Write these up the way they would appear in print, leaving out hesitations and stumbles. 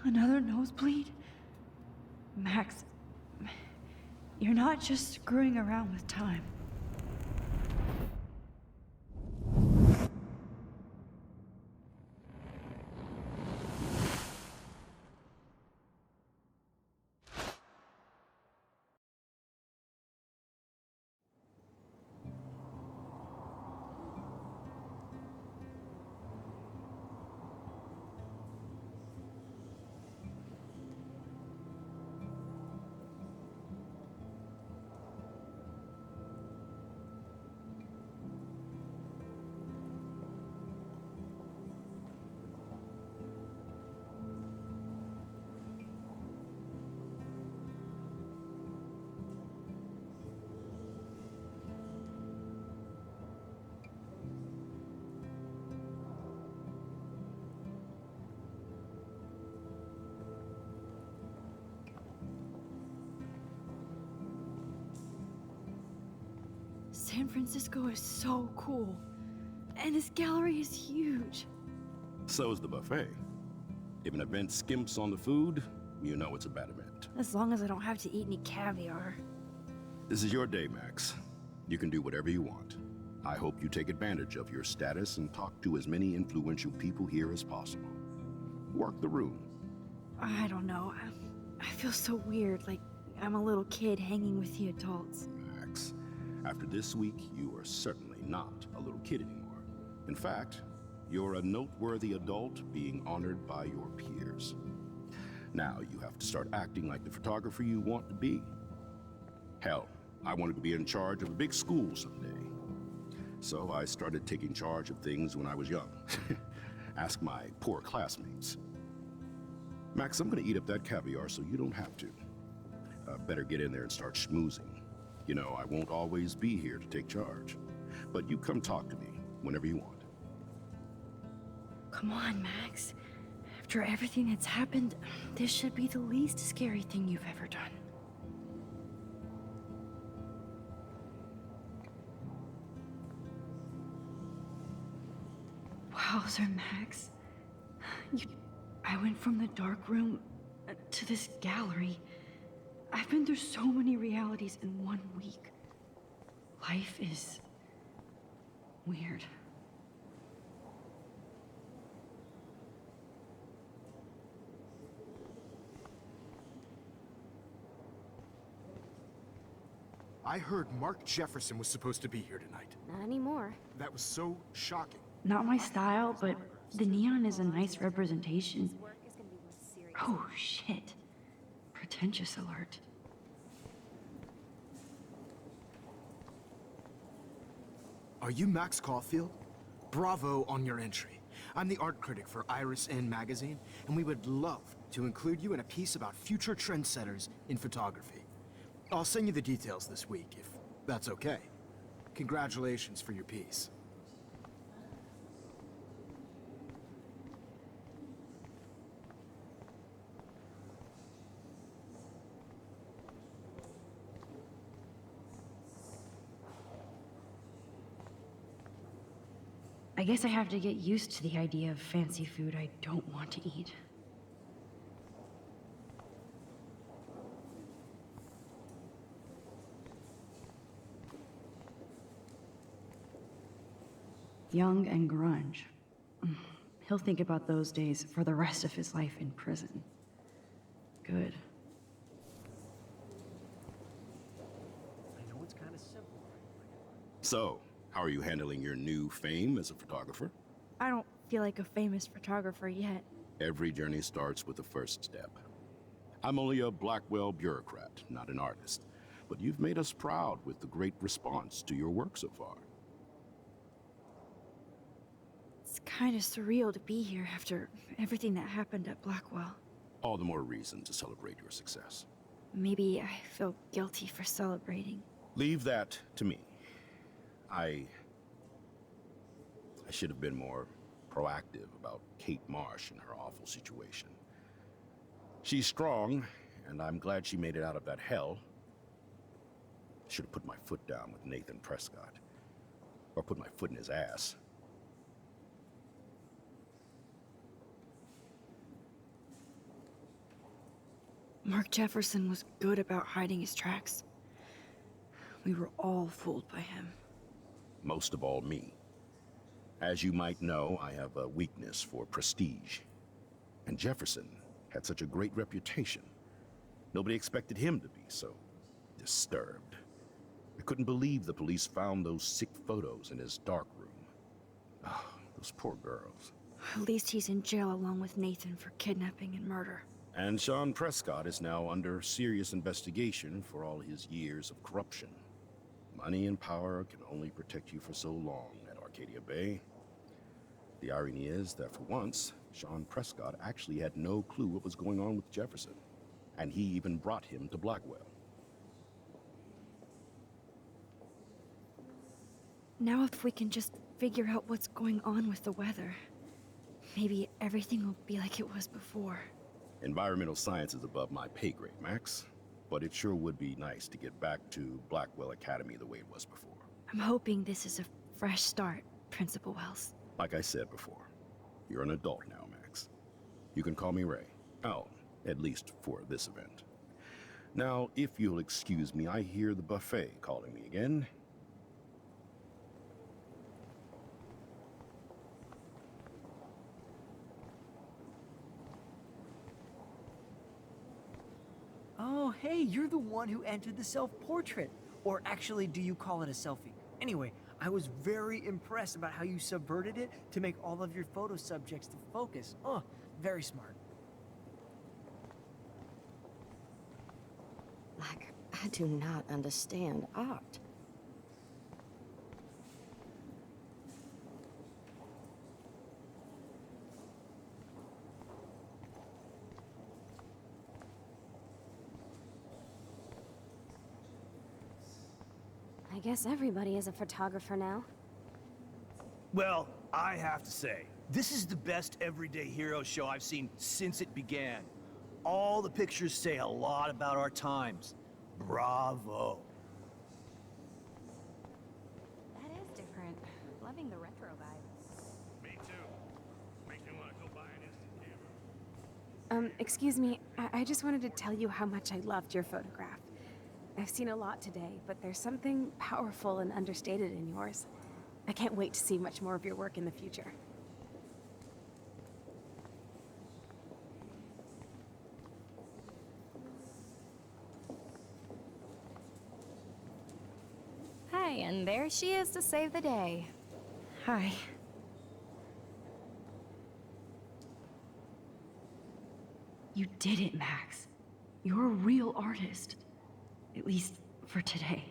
Another nosebleed? Max, you're not just screwing around with time. San Francisco is so cool. And this gallery is huge. So is the buffet. If an event skimps on the food, you know it's a bad event. As long as I don't have to eat any caviar. This is your day, Max. You can do whatever you want. I hope you take advantage of your status and talk to as many influential people here as possible. Work the room. I don't know. I feel so weird, like I'm a little kid hanging with the adults. Max, after this week, you are certainly not a little kid anymore. In fact, you're a noteworthy adult being honored by your peers. Now you have to start acting like the photographer you want to be. Hell, I wanted to be in charge of a big school someday. So I started taking charge of things when I was young. Ask my poor classmates. Max, I'm gonna eat up that caviar so you don't have to. Better get in there and start schmoozing. You know, I won't always be here to take charge. But you come talk to me whenever you want. Come on, Max. After everything that's happened, this should be the least scary thing you've ever done. Wowzer, Max. I went from the dark room to this gallery. I've been through so many realities in 1 week. Life is weird. I heard Mark Jefferson was supposed to be here tonight. Not anymore. That was so shocking. Not my style, but the neon is a nice representation. Oh, shit. Pretentious alert. Are you Max Caulfield? Bravo on your entry. I'm the art critic for Iris N magazine, and we would love to include you in a piece about future trendsetters in photography. I'll send you the details this week, if that's okay. Congratulations for your piece. I guess I have to get used to the idea of fancy food I don't want to eat. Young and grunge. He'll think about those days for the rest of his life in prison. Good. I know it's kind of simple. So, how are you handling your new fame as a photographer? I don't feel like a famous photographer yet. Every journey starts with the first step. I'm only a Blackwell bureaucrat, not an artist. But you've made us proud with the great response to your work so far. It's kind of surreal to be here after everything that happened at Blackwell. All the more reason to celebrate your success. Maybe I feel guilty for celebrating. Leave that to me. I should have been more proactive about Kate Marsh and her awful situation. She's strong, and I'm glad she made it out of that hell. Should have put my foot down with Nathan Prescott. Or put my foot in his ass. Mark Jefferson was good about hiding his tracks. We were all fooled by him. Most of all, me. As you might know, I have a weakness for prestige. And Jefferson had such a great reputation. Nobody expected him to be so disturbed. I couldn't believe the police found those sick photos in his dark room. Oh, those poor girls. At least he's in jail along with Nathan for kidnapping and murder. And Sean Prescott is now under serious investigation for all his years of corruption. Money and power can only protect you for so long at Arcadia Bay. The irony is that for once, Sean Prescott actually had no clue what was going on with Jefferson. And he even brought him to Blackwell. Now if we can just figure out what's going on with the weather, maybe everything will be like it was before. Environmental science is above my pay grade, Max. But it sure would be nice to get back to Blackwell Academy the way it was before. I'm hoping this is a fresh start, Principal Wells. Like I said before, you're an adult now, Max. You can call me Ray. Oh, at least for this event. Now, if you'll excuse me, I hear the buffet calling me again. Oh, hey, you're the one who entered the self-portrait. Or actually, do you call it a selfie? Anyway, I was very impressed about how you subverted it to make all of your photo subjects to focus. Oh, very smart. Like, I do not understand art. I guess everybody is a photographer now. Well, I have to say, this is the best everyday hero show I've seen since it began. All the pictures say a lot about our times. Bravo. That is different. Loving the retro vibe. Me too. Makes me want to go buy an instant camera. Excuse me, I just wanted to tell you how much I loved your photograph. I've seen a lot today, but there's something powerful and understated in yours. I can't wait to see much more of your work in the future. Hi, and there she is to save the day. Hi. You did it, Max. You're a real artist. At least for today.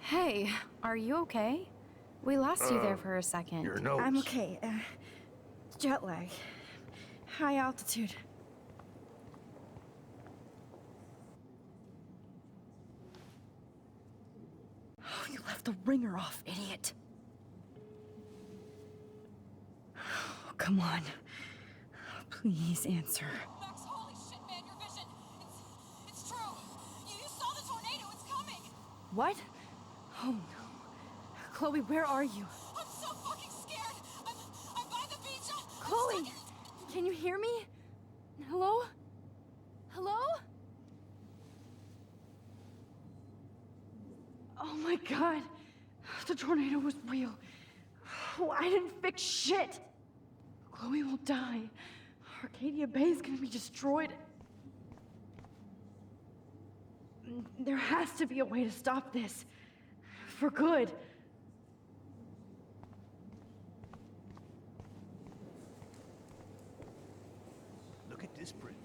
Hey, are you okay? We lost you there for a second. Your nose. I'm okay. Jet lag. High altitude. Oh, you left the ringer off, idiot. Oh, come on. Please answer. Max, holy shit, man, your vision. It's true. You saw the tornado. It's coming. What? Oh no. Chloe, where are you? I'm so fucking scared. I'm by the beach. I'm Chloe! stuck. Can you hear me? Hello? Hello? Oh my god. The tornado was real. Oh, I didn't fix shit. Chloe will die. Arcadia Bay is gonna be destroyed. There has to be a way to stop this. For good. Look at this print.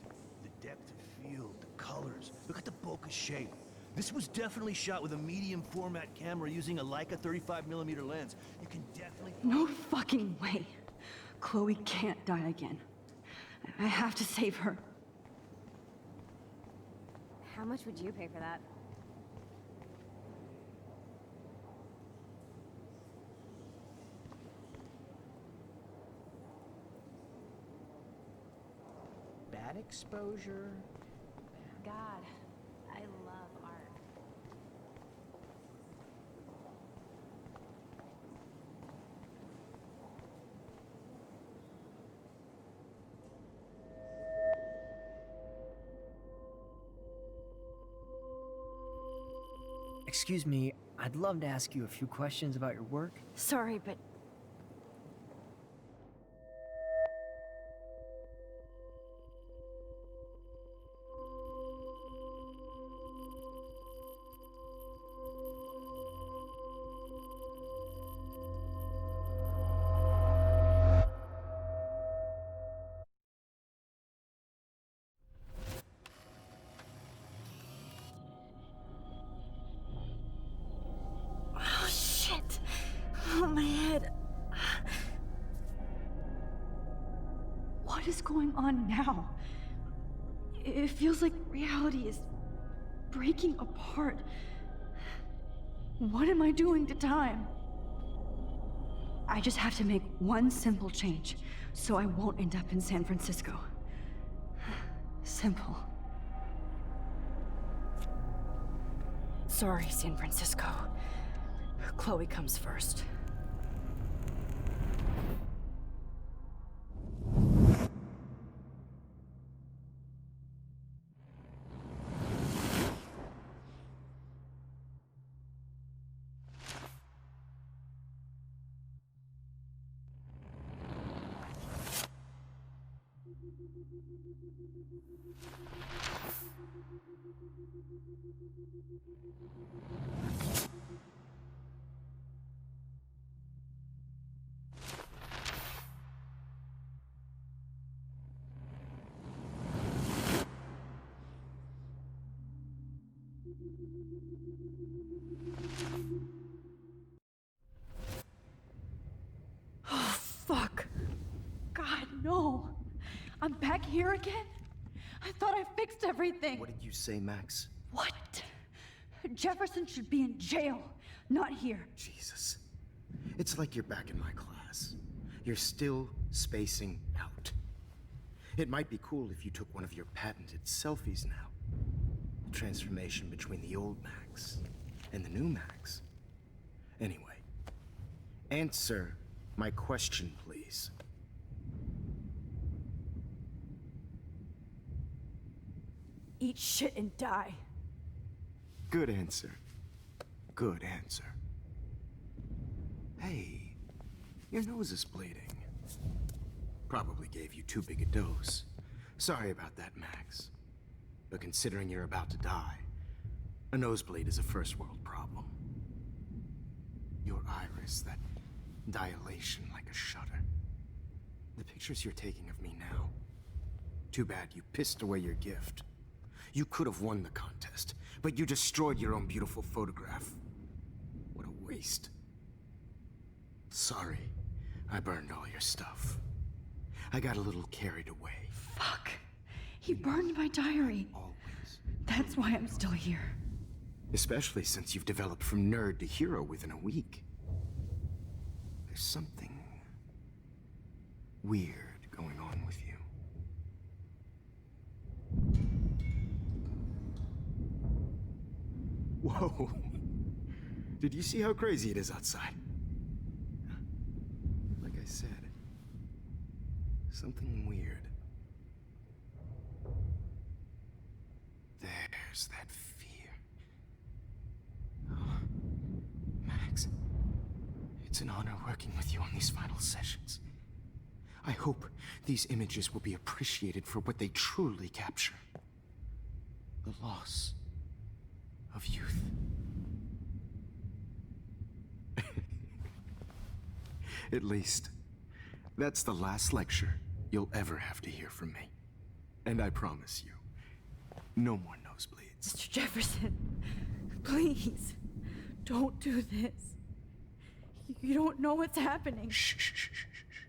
The depth of field, the colors. Look at the bokeh shape. This was definitely shot with a medium format camera using a Leica 35mm lens. You can definitely... No fucking way. Chloe can't die again. I have to save her. How much would you pay for that? that exposure? God, I love art. Excuse me, I'd love to ask you a few questions about your work. Sorry, but oh shit. Oh, my head. What is going on now? It feels like reality is breaking apart. What am I doing to time? I just have to make one simple change, so I won't end up in San Francisco. Simple. Sorry, San Francisco. Chloe comes first. Oh, fuck. God, no. I'm back here again? I thought I fixed everything. What did you say, Max? What? Jefferson should be in jail, not here. Jesus. It's like you're back in my class. You're still spacing out. It might be cool if you took one of your patented selfies now. The transformation between the old Max and the new Max. Anyway, answer my question, please. Eat shit and die. Good answer. Good answer. Hey, your nose is bleeding. Probably gave you too big a dose. Sorry about that, Max. But considering you're about to die, a nosebleed is a first world problem. Your iris, that dilation like a shutter. The pictures you're taking of me now. Too bad you pissed away your gift. You could have won the contest, but you destroyed your own beautiful photograph. What a waste. Sorry, I burned all your stuff. I got a little carried away. Fuck. He burned my diary. Always. That's why I'm still here. Especially since you've developed from nerd to hero within a week. There's something weird going on with you. Whoa. Did you see how crazy it is outside? Like I said, something weird. There's that fear. Oh, Max, it's an honor working with you on these final sessions. I hope these images will be appreciated for what they truly capture. The loss of youth. At least, that's the last lecture you'll ever have to hear from me. And I promise you, no more nosebleeds. Mr. Jefferson, please, don't do this. You don't know what's happening. Shh, shh, shh, shh, shh.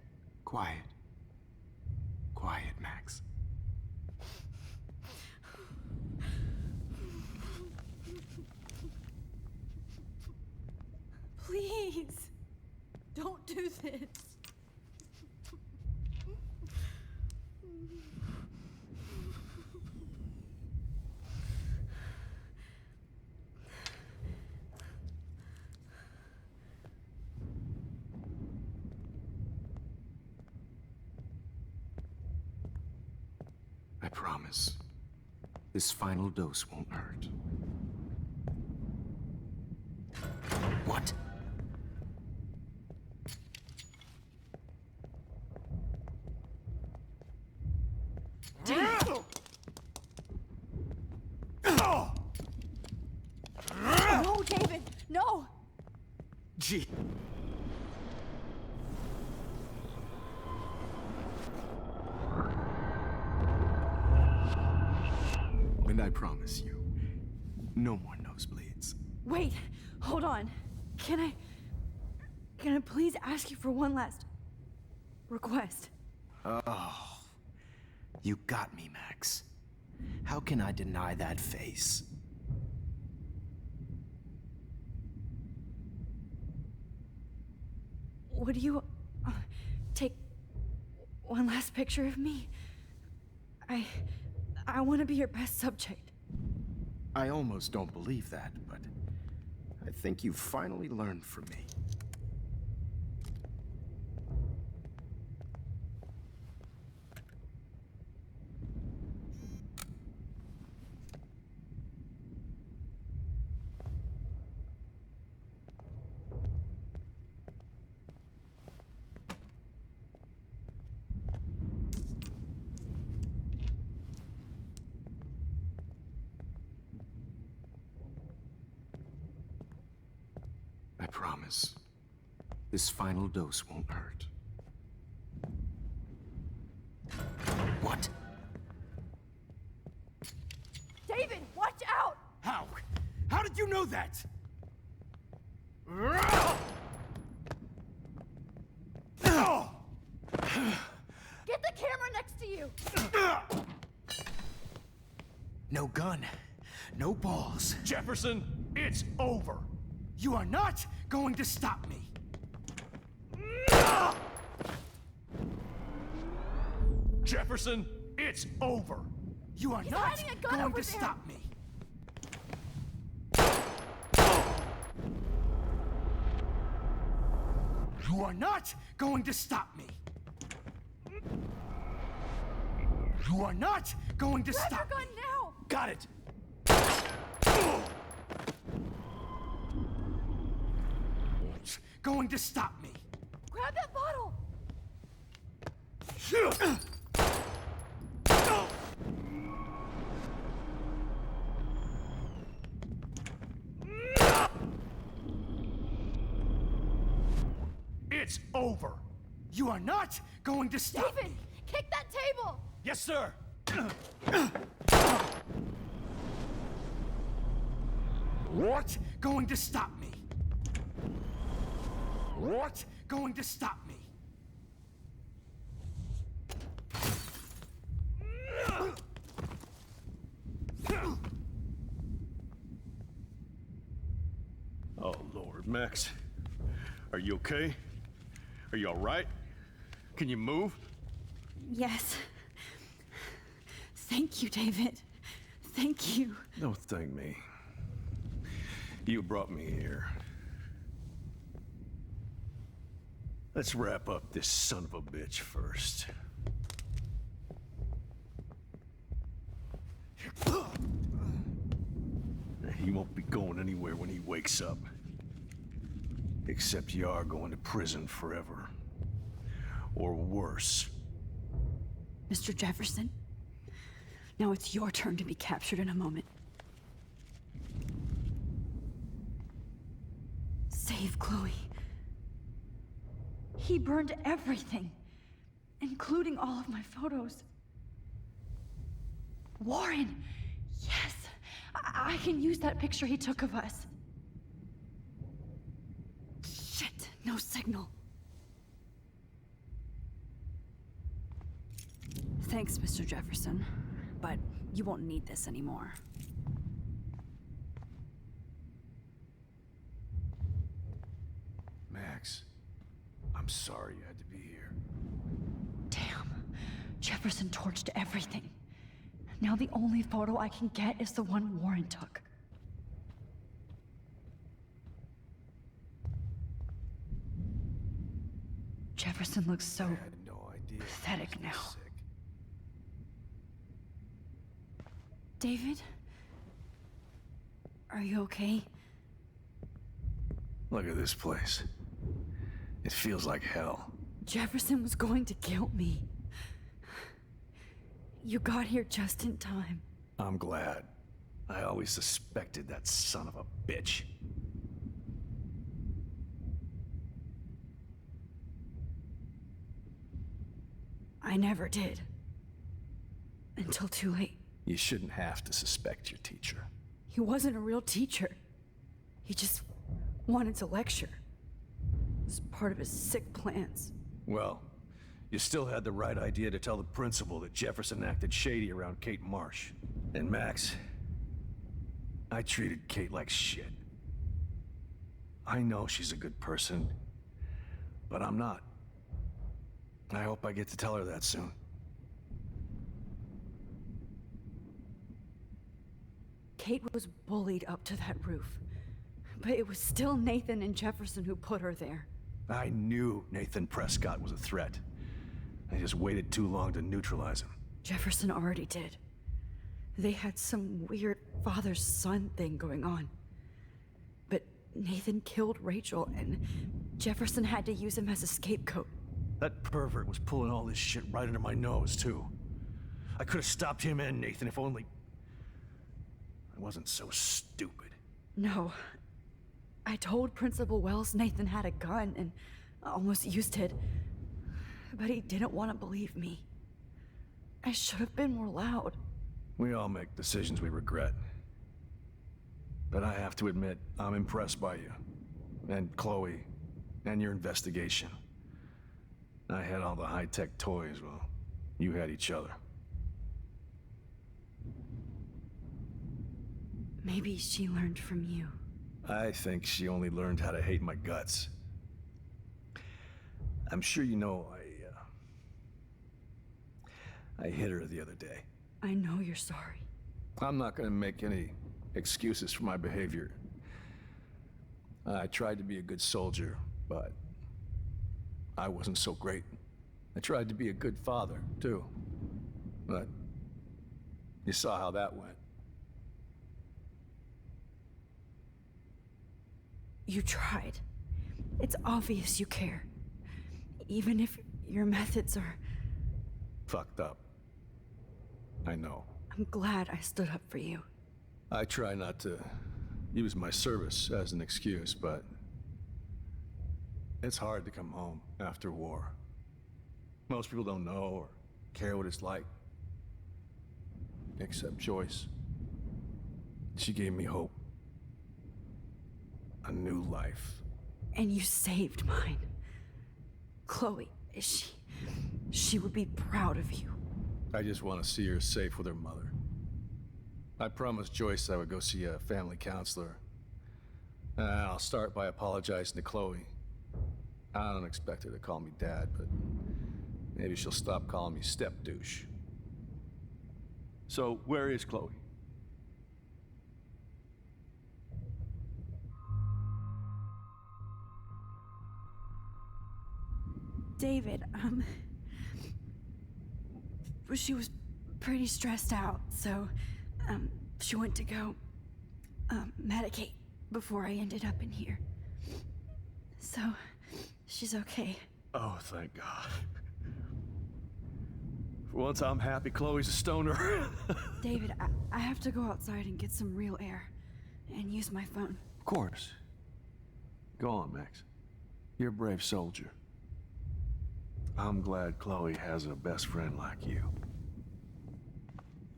Quiet. Quiet, Max. Please, don't do this. promise. This final dose won't hurt. What? No, David! No! Gee. And I promise you, no more nosebleeds. Wait, hold on. Can I please ask you for one last request? Oh, you got me, Max. How can I deny that face? Would you take one last picture of me? I want to be your best subject. I almost don't believe that, but I think you finally learned from me. I promise. This final dose won't hurt. What? David, watch out! How? How did you know that? Get the camera next to you! No gun, no balls. Jefferson, it's over. You are not going to stop me. Jefferson, it's over. You are He's not hiding a gun going over to there. stop me. You are not going to stop me. You are not going to Grab stop your me. gun now! Got it. Going to stop me. Grab that bottle! It's over. You are not going to stop David, me. kick that table! Yes, sir. What? Going to stop me. What? Going to stop me. Oh, Lord, Max. Are you okay? Are you all right? Can you move? Yes. Thank you, David. Thank you. Don't thank me. You brought me here. Let's wrap up this son of a bitch first. He won't be going anywhere when he wakes up. Except you are going to prison forever. Or worse. Mr. Jefferson, now it's your turn to be captured in a moment. Save Chloe. He burned everything, including all of my photos. Warren! Yes! I can use that picture he took of us. Shit, no signal. Thanks, Mr. Jefferson, but you won't need this anymore. Max, I'm sorry you had to be here. Damn. Jefferson torched everything. Now the only photo I can get is the one Warren took. Jefferson looks so I had no idea. pathetic now. Sick. David? Are you okay? Look at this place. It feels like hell. Jefferson was going to kill me. You got here just in time. I'm glad. I always suspected that son of a bitch. I never did. Until too late. You shouldn't have to suspect your teacher. He wasn't a real teacher. He just wanted to lecture. It was part of his sick plans. Well, you still had the right idea to tell the principal that Jefferson acted shady around Kate Marsh. And Max, I treated Kate like shit. I know she's a good person, but I'm not. I hope I get to tell her that soon. Kate was bullied up to that roof. But it was still Nathan and Jefferson who put her there. I knew Nathan Prescott was a threat. I just waited too long to neutralize him. Jefferson already did. They had some weird father-son thing going on. But Nathan killed Rachel, and Jefferson had to use him as a scapegoat. That pervert was pulling all this shit right under my nose, too. I could have stopped him and Nathan if only... I wasn't so stupid. No. I told Principal Wells Nathan had a gun and almost used it. But he didn't want to believe me. I should have been more loud. We all make decisions we regret. But I have to admit, I'm impressed by you. And Chloe. And your investigation. I had all the high-tech toys, well, you had each other. Maybe she learned from you. I think she only learned how to hate my guts. I'm sure you know I hit her the other day. I know you're sorry. I'm not gonna make any excuses for my behavior. I tried to be a good soldier, but I wasn't so great. I tried to be a good father, too. But you saw how that went. You tried. It's obvious you care. Even if your methods are... Fucked up. I know. I'm glad I stood up for you. I try not to use my service as an excuse, but it's hard to come home after war. Most people don't know or care what it's like. Except Joyce. She gave me hope. A new life. And you saved mine. Chloe, she would be proud of you. I just want to see her safe with her mother. I promised Joyce I would go see a family counselor. I'll start by apologizing to Chloe. I don't expect her to call me Dad, but maybe she'll stop calling me step-douche. So, where is Chloe? David, she was pretty stressed out, so, she went to go, medicate before I ended up in here. So, she's okay. Oh, thank God. For once, I'm happy Chloe's a stoner. David, I have to go outside and get some real air, and use my phone. Of course. Go on, Max. You're a brave soldier. I'm glad Chloe has a best friend like you.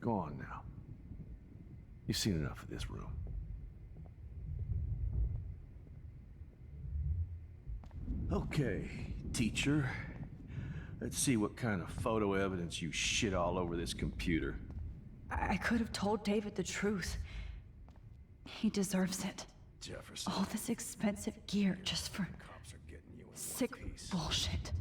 Go on now. You've seen enough of this room. Okay, teacher. Let's see what kind of photo evidence you shit all over this computer. I could have told David the truth. He deserves it. Jefferson. All this expensive gear just for Cops are getting you in sick one piece. bullshit.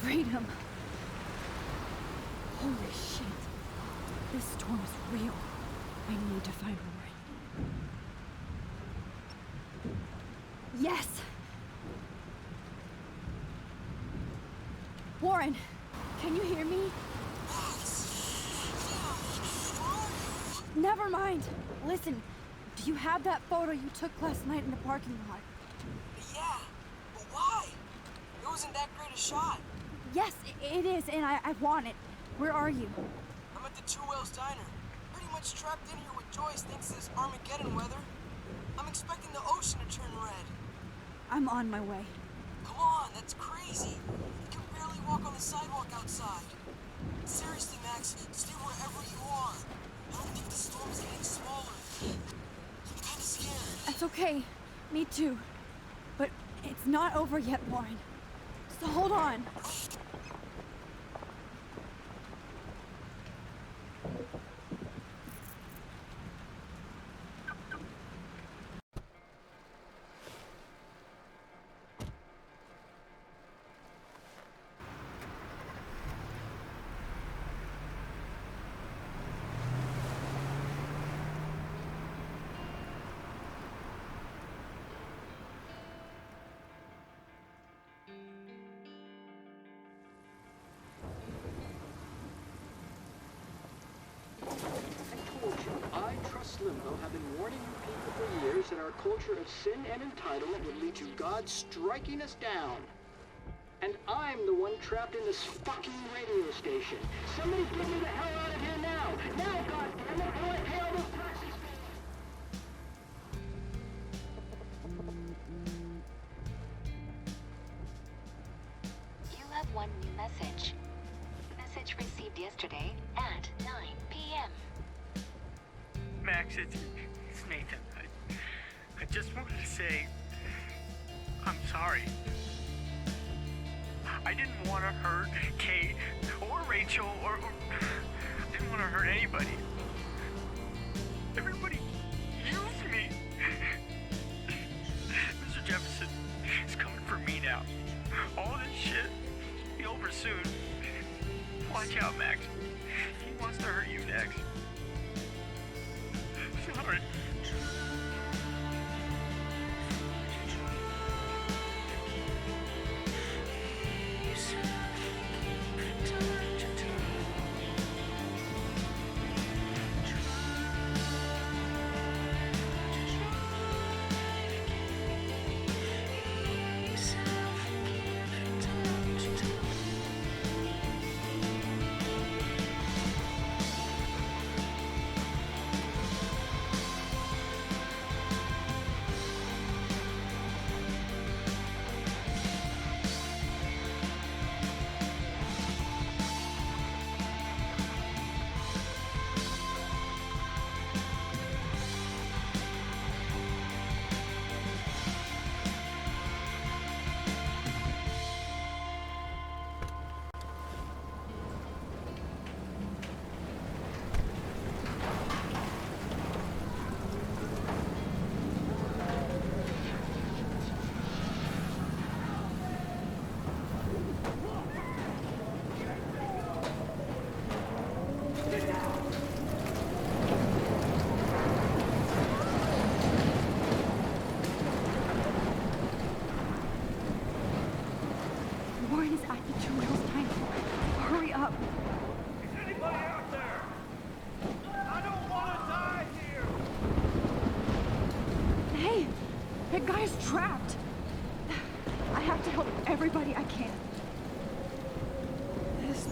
Freedom. Holy shit. This storm is real. I need to find Warren. Yes! Warren, can you hear me? Never mind. Listen, do you have that photo you took last night in the parking lot? Yeah, but why? It wasn't that great a shot. Yes, it is, and I want it. Where are you? I'm at the Two Whales Diner. Pretty much trapped in here with Joyce thanks to this Armageddon weather. I'm expecting the ocean to turn red. I'm on my way. Come on, that's crazy. You can barely walk on the sidewalk outside. Seriously, Max, stay wherever you are. I don't think the storm's getting smaller. I'm kinda scared. That's okay. Me too. But it's not over yet, Warren. So hold on. I, Trust Limbo, have been warning you people for years that our culture of sin and entitlement would lead to God striking us down. And I'm the one trapped in this fucking radio station. Somebody get me the hell out of here now! Now, goddammit, or I pay all those taxes! You have one new message. Message received yesterday at 9 p.m. Max, it's Nathan. I just wanted to say, I'm sorry. I didn't want to hurt Kate or Rachel or I didn't want to hurt anybody. Everybody used me. Mr. Jefferson is coming for me now. All this shit will be over soon. Watch out, Max. He wants to hurt you next. Sorry. Warren is at the Two Whales Diner. Hurry up. Is anybody out there? I don't want to die here! Hey, that guy's trapped. I have to help everybody I can. This